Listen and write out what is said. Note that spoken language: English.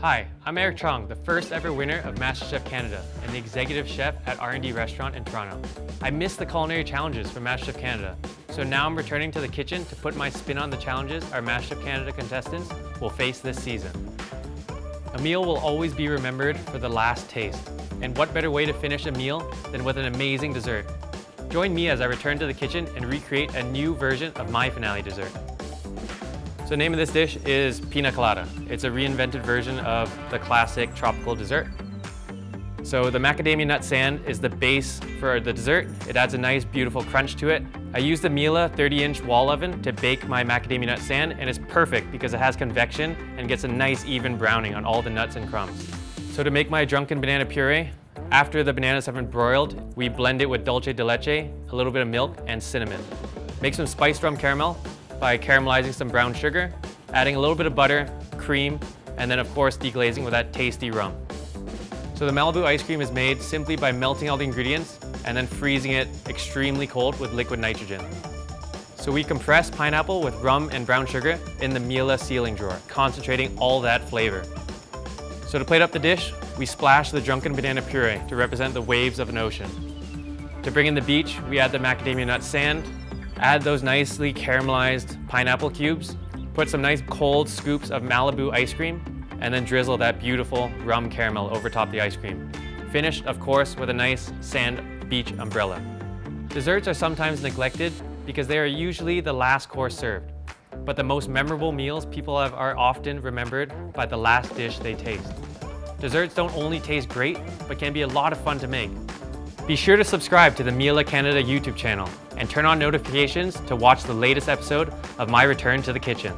Hi, I'm Eric Chong, the first ever winner of MasterChef Canada and the executive chef at R&D Restaurant in Toronto. I missed the culinary challenges from MasterChef Canada, so now I'm returning to the kitchen to put my spin on the challenges our MasterChef Canada contestants will face this season. A meal will always be remembered for the last taste, and what better way to finish a meal than with an amazing dessert? Join me as I return to the kitchen and recreate a new version of my finale dessert. So the name of this dish is Pina Colada. It's a reinvented version of the classic tropical dessert. So the macadamia nut sand is the base for the dessert. It adds a nice, beautiful crunch to it. I used the Miele 30-inch wall oven to bake my macadamia nut sand, and it's perfect because it has convection and gets a nice, even browning on all the nuts and crumbs. So to make my drunken banana puree, after the bananas have been broiled, we blend it with dulce de leche, a little bit of milk, and cinnamon. Make some spiced rum caramel by caramelizing some brown sugar, adding a little bit of butter, cream, and then of course deglazing with that tasty rum. So the Malibu ice cream is made simply by melting all the ingredients and then freezing it extremely cold with liquid nitrogen. So we compress pineapple with rum and brown sugar in the Miele sealing drawer, concentrating all that flavor. So to plate up the dish, we splash the drunken banana puree to represent the waves of an ocean. To bring in the beach, we add the macadamia nut sand, add those nicely caramelized pineapple cubes, put some nice cold scoops of Malibu ice cream, and then drizzle that beautiful rum caramel over top the ice cream. Finished, of course, with a nice sand beach umbrella. Desserts are sometimes neglected because they are usually the last course served. But the most memorable meals people have are often remembered by the last dish they taste. Desserts don't only taste great, but can be a lot of fun to make. Be sure to subscribe to the Miele Canada YouTube channel and turn on notifications to watch the latest episode of my return to the kitchen.